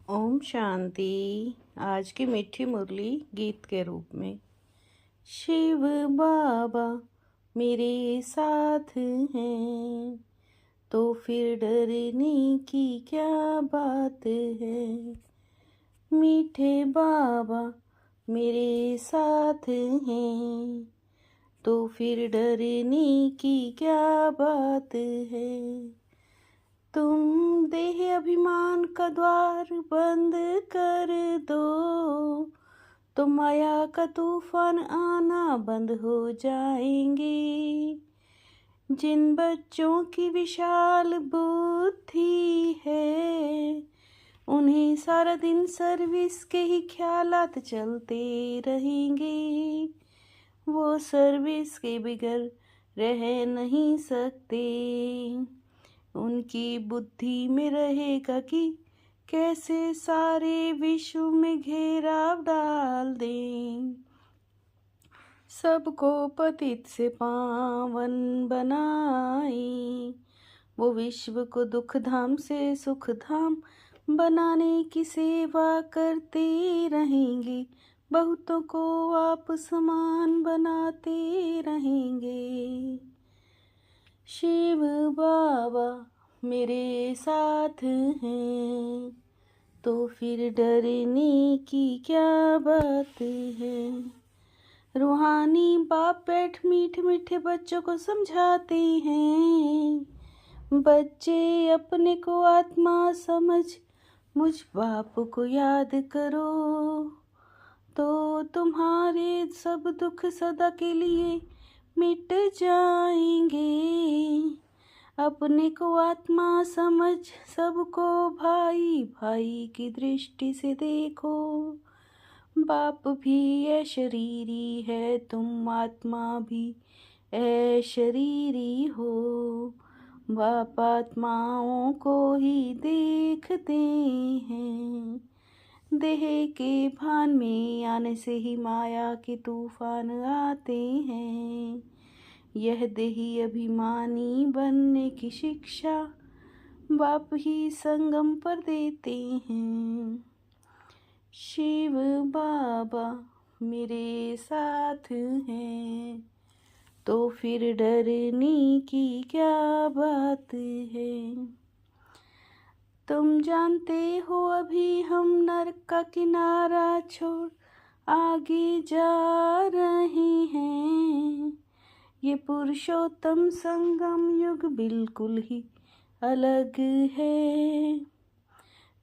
ओम शांति। आज की मीठी मुरली गीत के रूप में। शिव बाबा मेरे साथ हैं तो फिर डरने की क्या बात है। मीठे बाबा मेरे साथ हैं तो फिर डरने की क्या बात है। तुम देह अभिमान का द्वार बंद कर दो तो माया का तूफान आना बंद हो जाएंगे। जिन बच्चों की विशाल बुद्धि है उन्हें सारा दिन सर्विस के ही ख्यालात चलते रहेंगे। वो सर्विस के बगैर रह नहीं सकते। उनकी बुद्धि में रहेगा कि कैसे सारे विश्व में घेराव डाल दें। सबको पतित से पावन बनाए। वो विश्व को दुख धाम से सुख धाम बनाने की सेवा करते रहेंगे। बहुतों को आप समान बनाते रहेंगे। शिव बाबा मेरे साथ हैं तो फिर डरने की क्या बात है। रूहानी बाप बैठ मीठे मीठे बच्चों को समझाते हैं। बच्चे अपने को आत्मा समझ मुझ बाप को याद करो तो तुम्हारे सब दुख सदा के लिए मिट जाएंगे। अपने को आत्मा समझ सबको भाई भाई की दृष्टि से देखो। बाप भी अशरीरी है, तुम आत्मा भी अशरीरी हो। बाप आत्माओं को ही देखते हैं। देह के भान में आने से ही माया के तूफान आते हैं। यह देही अभिमानी बनने की शिक्षा बाप ही संगम पर देते हैं। शिव बाबा मेरे साथ हैं तो फिर डरने की क्या बात है। तुम जानते हो अभी हम नरक का किनारा छोड़ आगे जा रहे हैं। ये पुरुषोत्तम संगम युग बिल्कुल ही अलग है।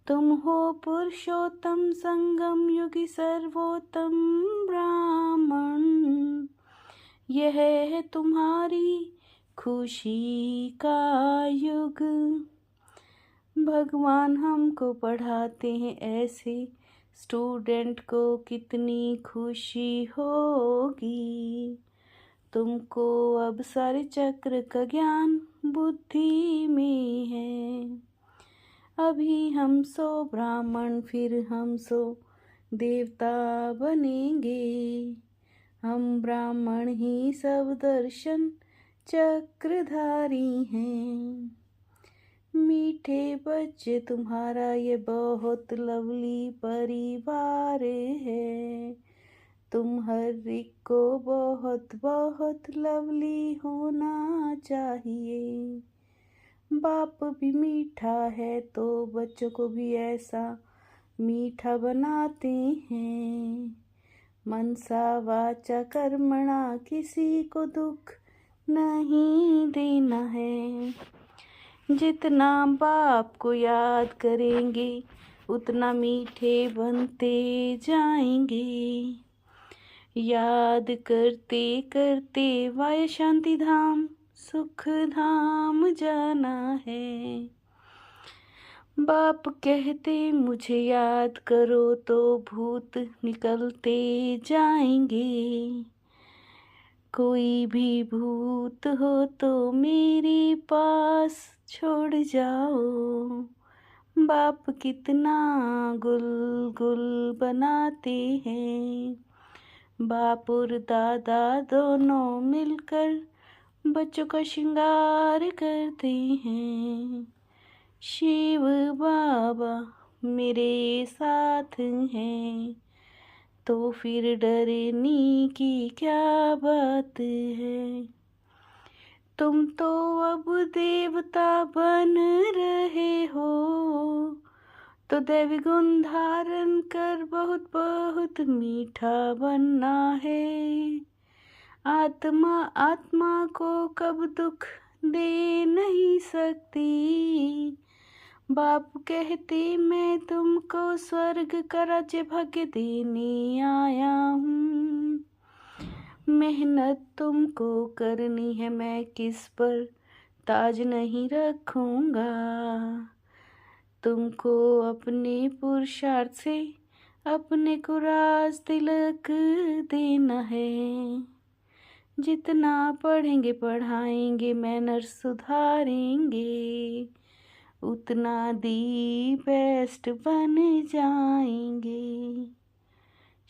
तुम हो पुरुषोत्तम संगम युगी सर्वोत्तम ब्राह्मण। यह है तुम्हारी खुशी का युग। भगवान हमको पढ़ाते हैं ऐसे स्टूडेंट को कितनी खुशी होगी। तुमको अब सारे चक्र का ज्ञान बुद्धि में है। अभी हम सो ब्राह्मण फिर हम सो देवता बनेंगे। हम ब्राह्मण ही सब दर्शन चक्रधारी हैं। मीठे बच्चे तुम्हारा ये बहुत लवली परिवार है। तुम हर एक को बहुत बहुत लवली होना चाहिए। बाप भी मीठा है तो बच्चों को भी ऐसा मीठा बनाते हैं। मनसा वाचा कर्मणा किसी को दुख नहीं देना है। जितना बाप को याद करेंगे उतना मीठे बनते जाएंगे। याद करते करते वाय शांति धाम सुख धाम जाना है। बाप कहते मुझे याद करो तो भूत निकलते जाएंगे। कोई भी भूत हो तो मेरे पास छोड़ जाओ। बाप कितना गुल गुल बनाते हैं। बाप और दादा दोनों मिलकर बच्चों का श्रृंगार करते हैं। शिव बाबा मेरे साथ हैं, तो फिर डरने की क्या बात है। तुम तो अब देवता बन रहे हो, तो दैवी गुण धारण कर बहुत बहुत मीठा बनना है। आत्मा आत्मा को कब दुख दे नहीं सकती, बाप कहते मैं तुमको स्वर्ग का राज्य भाग्य देने आया हूँ। मेहनत तुमको करनी है, मैं किस पर ताज नहीं रखूँगा। तुमको अपने पुरुषार्थ से अपने को राज तिलक देना है। जितना पढ़ेंगे पढ़ाएंगे मैनर्स सुधारेंगे, उतना दी बेस्ट बन जाएंगे।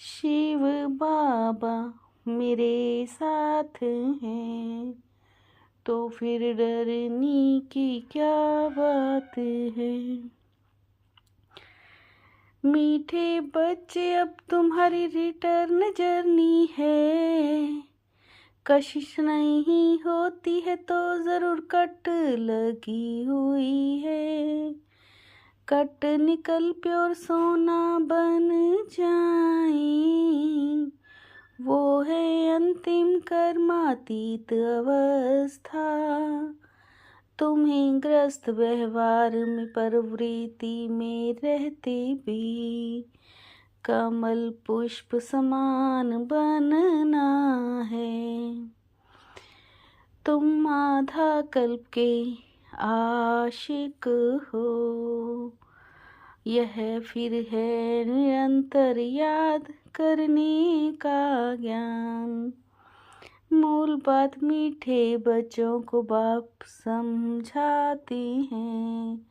शिव बाबा मेरे साथ हैं, तो फिर डरने की क्या बात है। मीठे बच्चे अब तुम्हारी रिटर्न जर्नी है, कशिश नहीं होती है तो ज़रूर कट लगी हुई है। कट निकल प्योर सोना बन जाए, वो है अंतिम कर्मातीत अवस्था। तुम्हें ग्रस्त व्यवहार में प्रवृत्ति में रहते भी कमल पुष्प समान बनना है। तुम आधा कल्प के आशिक हो, यह फिर है निरंतर याद करने का ज्ञान। मूल बात मीठे बच्चों को बाप समझाते हैं,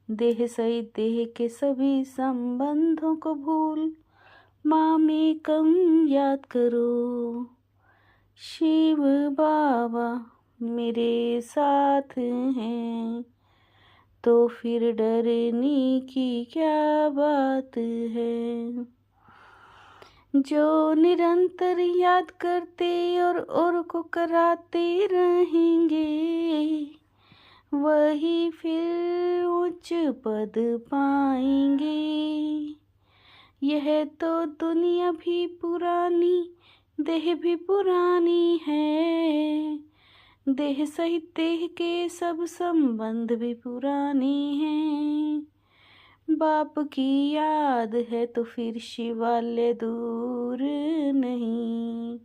देह सहित देह के सभी संबंधों को भूल माम एकम याद करो। शिव बाबा मेरे साथ हैं, तो फिर डरने की क्या बात है। जो निरंतर याद करते और को कराते रहेंगे, वही फिर उच्च पद पाएंगे। यह तो दुनिया भी पुरानी, देह भी पुरानी है, देह सहित देह के सब संबंध भी पुराने हैं। बाप की याद है तो फिर शिवालय दूर नहीं,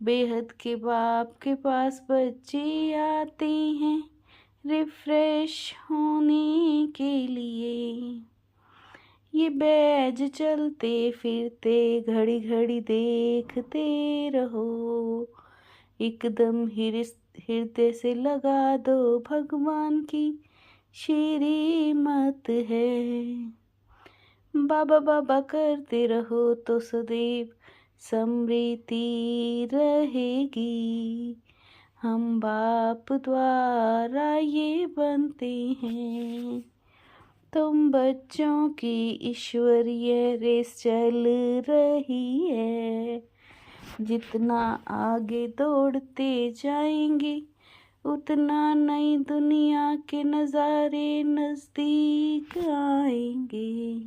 बेहद के बाप के पास बच्चे आते हैं रिफ्रेश होने के लिए। ये बैज चलते फिरते घड़ी घड़ी देखते रहो, एकदम हृदय से लगा दो भगवान की श्रीमत है। बाबा बाबा करते रहो तो सदैव समृद्धि रहेगी। हम बाप द्वारा ये बनते हैं, तुम बच्चों की ईश्वरीय रेस चल रही है। जितना आगे दौड़ते जाएंगे, उतना नई दुनिया के नज़ारे नज़दीक आएंगे।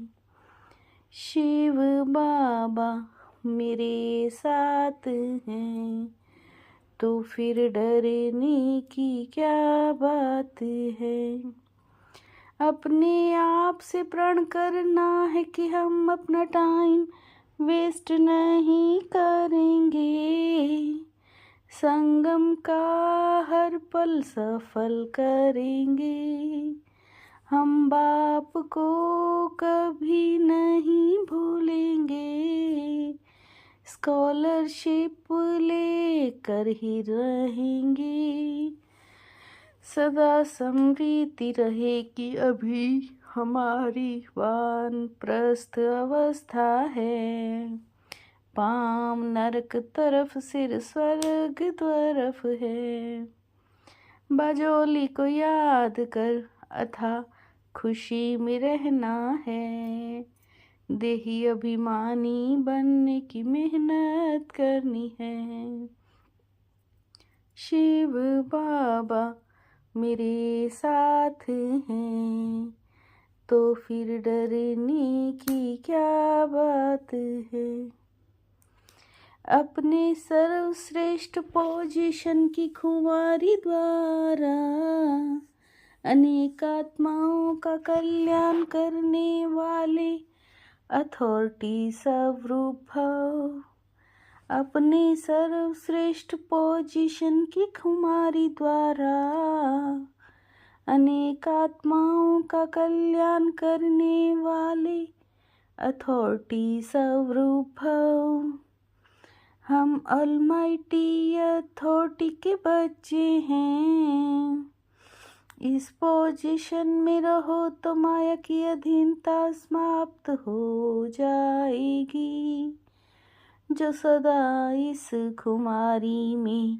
शिव बाबा मेरे साथ हैं, तो फिर डरने की क्या बात है। अपने आप से प्रण करना है कि हम अपना टाइम वेस्ट नहीं करेंगे। संगम का हर पल सफल करेंगे। हम बाप को कभी नहीं भूलेंगे, स्कॉलरशिप लेकर ही रहेंगे। सदा समृद्धि रहेगी, अभी हमारी वानप्रस्थ अवस्था है। पाम नरक तरफ सिर स्वर्ग तरफ है। बाजोली को याद कर अथा खुशी में रहना है, देही अभिमानी बनने की मेहनत करनी है। शिव बाबा मेरे साथ हैं, तो फिर डरने की क्या बात है। अपने सर्वश्रेष्ठ पोजीशन की खुमारी द्वारा अनेक आत्माओं का कल्याण करने वाले अथॉरिटी स्वरूप भव। अपने सर्वश्रेष्ठ पोजीशन की खुमारी द्वारा अनेक आत्माओं का कल्याण करने वाले अथॉरिटी स्वरूप भव। हम ऑलमाइटी अथॉरिटी के बच्चे हैं। इस पोजीशन में रहो तो माया की अधीनता समाप्त हो जाएगी। जो सदा इस खुमारी में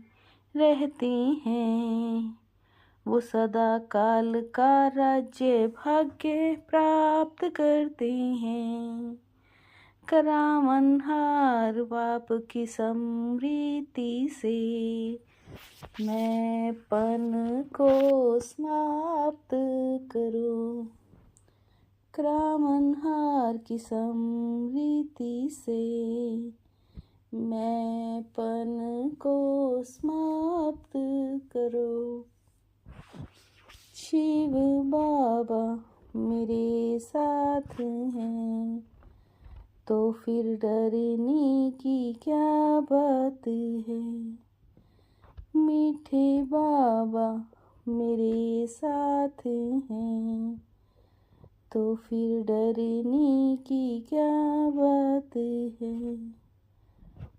रहते हैं, वो सदा काल का राज्य भाग्य प्राप्त करते हैं। करामनहार बाप की समृद्धि से मैं पन को समाप्त करो। करामनहार की समृद्धि से मैं पन को समाप्त करो। शिव बाबा मेरे साथ हैं, तो फिर डरने की क्या बात है। मीठे बाबा मेरे साथ हैं, तो फिर डरने की क्या बात है।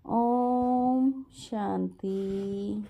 ओम शांति।